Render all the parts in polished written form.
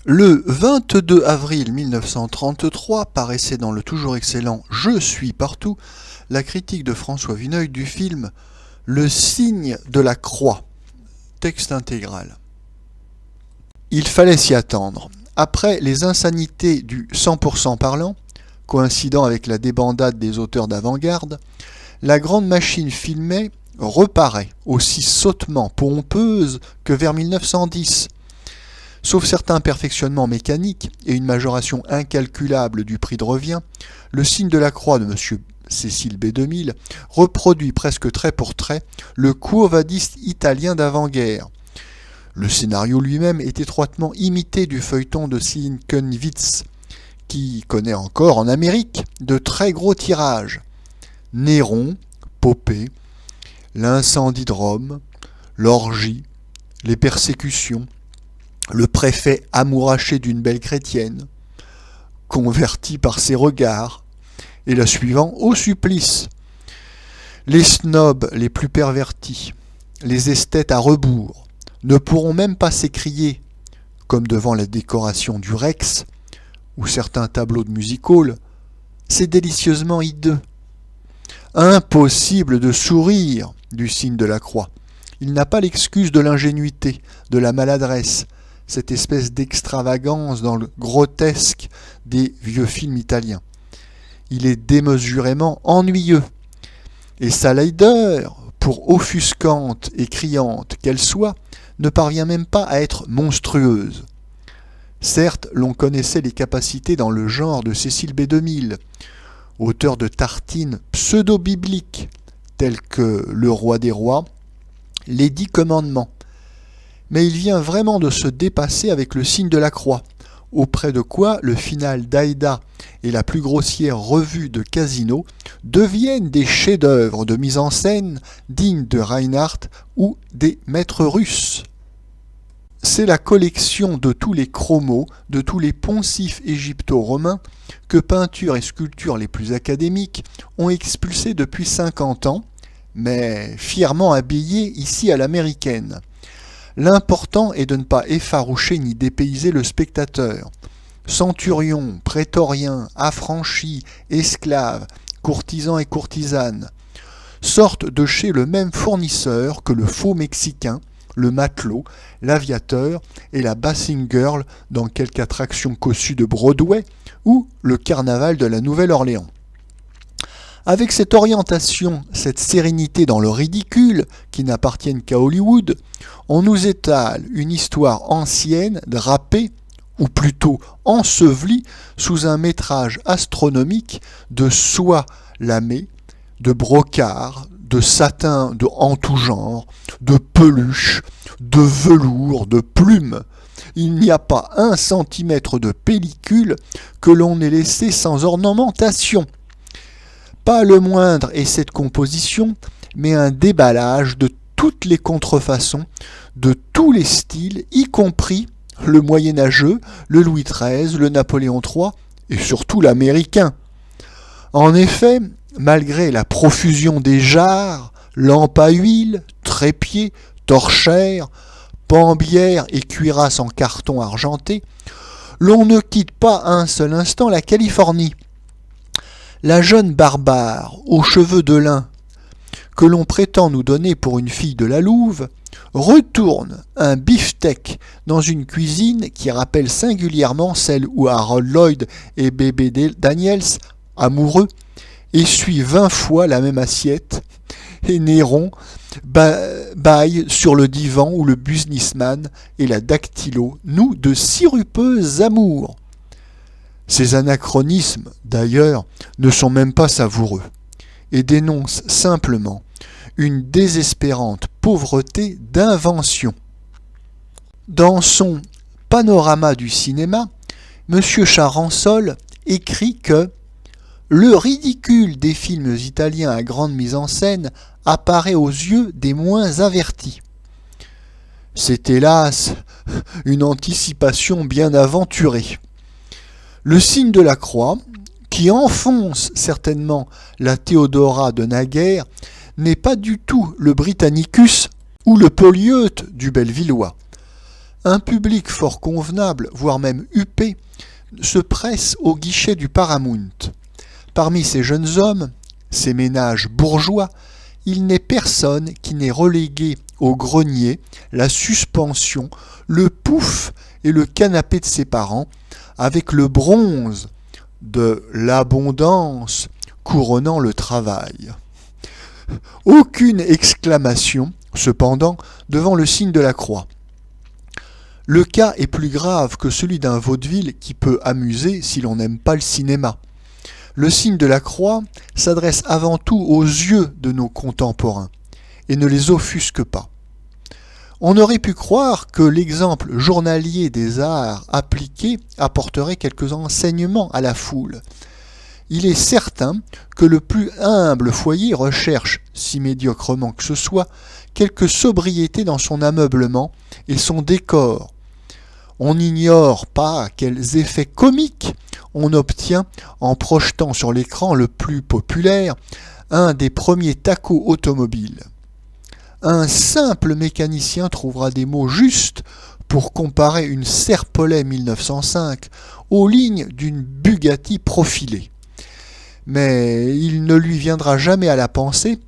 Le 22 avril 1933 paraissait dans le toujours excellent Je suis partout la critique de François Vineuil du film Le signe de la croix, texte intégral. Il fallait s'y attendre. Après les insanités du 100% parlant, coïncidant avec la débandade des auteurs d'avant-garde, la grande machine filmée reparaît aussi sottement pompeuse que vers 1910. Sauf certains perfectionnements mécaniques et une majoration incalculable du prix de revient, le signe de la croix de M. Cécile B2000 reproduit presque trait pour trait le Quo Vadis italien d'avant-guerre. Le scénario lui-même est étroitement imité du feuilleton de Sienkiewicz, qui connaît encore en Amérique de très gros tirages. Néron, Popée, l'incendie de Rome, l'orgie, les persécutions, le préfet amouraché d'une belle chrétienne, converti par ses regards, et le suivant au supplice. Les snobs les plus pervertis, les esthètes à rebours, ne pourront même pas s'écrier, comme devant la décoration du Rex, ou certains tableaux de music-hall, c'est délicieusement hideux. Impossible de sourire du signe de la croix. Il n'a pas l'excuse de l'ingénuité, de la maladresse, cette espèce d'extravagance dans le grotesque des vieux films italiens. Il est démesurément ennuyeux. Et sa laideur, pour offusquante et criante qu'elle soit, ne parvient même pas à être monstrueuse. Certes, l'on connaissait les capacités dans le genre de Cécile B2000, auteur de tartines pseudo-bibliques, telles que Le Roi des Rois, les 10 Commandements. Mais il vient vraiment de se dépasser avec le signe de la croix, auprès de quoi le final d'Aïda et la plus grossière revue de Casino deviennent des chefs-d'œuvre de mise en scène dignes de Reinhardt ou des maîtres russes. C'est la collection de tous les chromos, de tous les poncifs égypto-romains que peintures et sculptures les plus académiques ont expulsés depuis 50 ans, mais fièrement habillés ici à l'américaine. L'important est de ne pas effaroucher ni dépayser le spectateur. Centurions, prétoriens, affranchis, esclaves, courtisans et courtisanes sortent de chez le même fournisseur que le faux mexicain, le matelot, l'aviateur et la basking girl dans quelque attraction cossue de Broadway ou le carnaval de la Nouvelle-Orléans. Avec cette orientation, cette sérénité dans le ridicule, qui n'appartiennent qu'à Hollywood, on nous étale une histoire ancienne, drapée, ou plutôt ensevelie, sous un métrage astronomique de soie lamée, de brocart, de satin en tout genre, de peluche, de velours, de plumes. Il n'y a pas 1 centimètre de pellicule que l'on ait laissé sans ornementation. Pas le moindre est cette composition, mais un déballage de toutes les contrefaçons, de tous les styles, y compris le moyenâgeux, le Louis XIII, le Napoléon III et surtout l'américain. En effet, malgré la profusion des jarres, lampes à huile, trépieds, torchères, pambières et cuirasses en carton argenté, l'on ne quitte pas un seul instant la Californie. La jeune barbare aux cheveux de lin, que l'on prétend nous donner pour une fille de la Louve, retourne un beefsteak dans une cuisine qui rappelle singulièrement celle où Harold Lloyd et Bébé Daniels, amoureux, essuient 20 fois la même assiette, et Néron bâille sur le divan où le businessman et la dactylo nouent de sirupeuses amours. Ces anachronismes, d'ailleurs, ne sont même pas savoureux, et dénoncent simplement une désespérante pauvreté d'invention. Dans son Panorama du cinéma, M. Charansol écrit que « le ridicule des films italiens à grande mise en scène apparaît aux yeux des moins avertis. » C'est hélas une anticipation bien aventurée. Le signe de la croix, qui enfonce certainement la Théodora de naguère, n'est pas du tout le Britannicus ou le Polyeulte du Bellevillois. Un public fort convenable, voire même huppé, se presse au guichet du Paramount. Parmi ces jeunes hommes, ces ménages bourgeois, il n'est personne qui n'ait relégué au grenier la suspension, le pouf et le canapé de ses parents, avec le bronze de l'abondance couronnant le travail. Aucune exclamation, cependant, devant le signe de la croix. Le cas est plus grave que celui d'un vaudeville qui peut amuser si l'on n'aime pas le cinéma. Le signe de la croix s'adresse avant tout aux yeux de nos contemporains et ne les offusque pas. On aurait pu croire que l'exemple journalier des arts appliqués apporterait quelques enseignements à la foule. Il est certain que le plus humble foyer recherche, si médiocrement que ce soit, quelque sobriété dans son ameublement et son décor. On n'ignore pas quels effets comiques on obtient en projetant sur l'écran le plus populaire un des premiers tacos automobiles. Un simple mécanicien trouvera des mots justes pour comparer une Serpollet 1905 aux lignes d'une Bugatti profilée. Mais il ne lui viendra jamais à la pensée,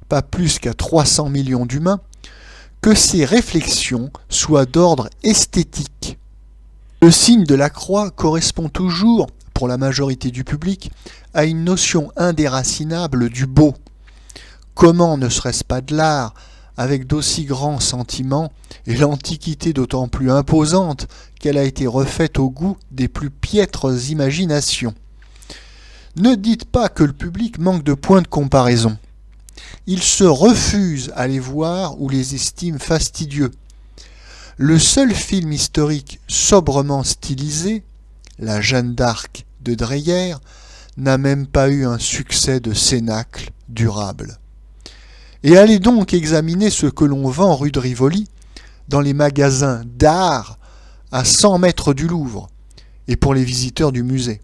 pas plus qu'à 300 millions d'humains, que ces réflexions soient d'ordre esthétique. Le signe de la croix correspond toujours, pour la majorité du public, à une notion indéracinable du beau. Comment ne serait-ce pas de l'art, avec d'aussi grands sentiments, et l'Antiquité d'autant plus imposante qu'elle a été refaite au goût des plus piètres imaginations. Ne dites pas que le public manque de points de comparaison. Il se refuse à les voir ou les estime fastidieux. Le seul film historique sobrement stylisé, La Jeanne d'Arc de Dreyer, n'a même pas eu un succès de cénacle durable. Et allez donc examiner ce que l'on vend rue de Rivoli, dans les magasins d'art à 100 mètres du Louvre, et pour les visiteurs du musée.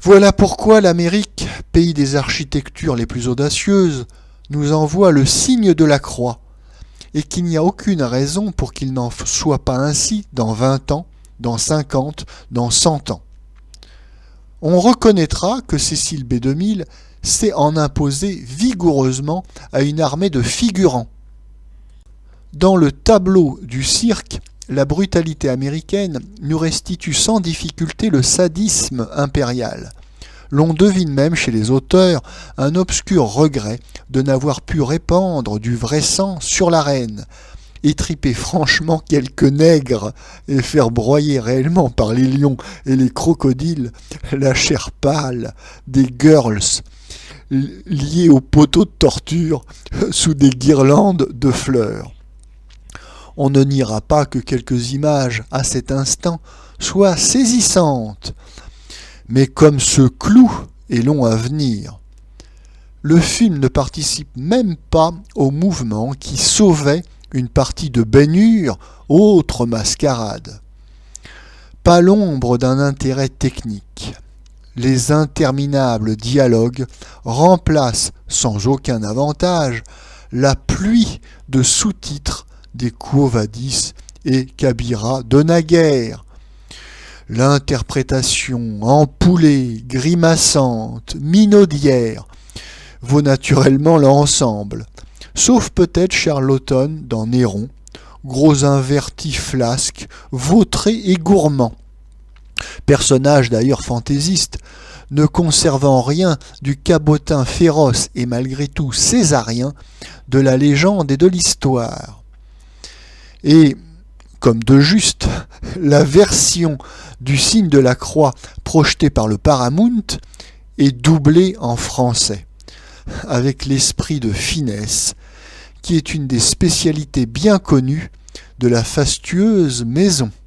Voilà pourquoi l'Amérique, pays des architectures les plus audacieuses, nous envoie le signe de la croix, et qu'il n'y a aucune raison pour qu'il n'en soit pas ainsi dans 20 ans, dans 50, dans 100 ans. On reconnaîtra que Cécile B2000 sait en imposer vigoureusement à une armée de figurants. Dans le tableau du cirque, la brutalité américaine nous restitue sans difficulté le sadisme impérial. L'on devine même chez les auteurs un obscur regret de n'avoir pu répandre du vrai sang sur l'arène, étriper franchement quelques nègres et faire broyer réellement par les lions et les crocodiles la chair pâle des girls liées aux poteaux de torture sous des guirlandes de fleurs. On ne niera pas que quelques images à cet instant soient saisissantes, mais comme ce clou est long à venir. Le film ne participe même pas au mouvement qui sauvait une partie de Ben-Hur, autre mascarade. Pas l'ombre d'un intérêt technique. Les interminables dialogues remplacent sans aucun avantage la pluie de sous-titres des Quo Vadis et Kabira de naguère. L'interprétation empoulée, grimaçante, minaudière vaut naturellement l'ensemble, sauf peut-être Charlottone dans Néron, gros inverti flasque, vautré et gourmand. Personnage d'ailleurs fantaisiste, ne conservant rien du cabotin féroce et malgré tout césarien de la légende et de l'histoire. Et, comme de juste, la version du signe de la croix projetée par le Paramount est doublée en français, avec l'esprit de finesse, qui est une des spécialités bien connues de la fastueuse maison.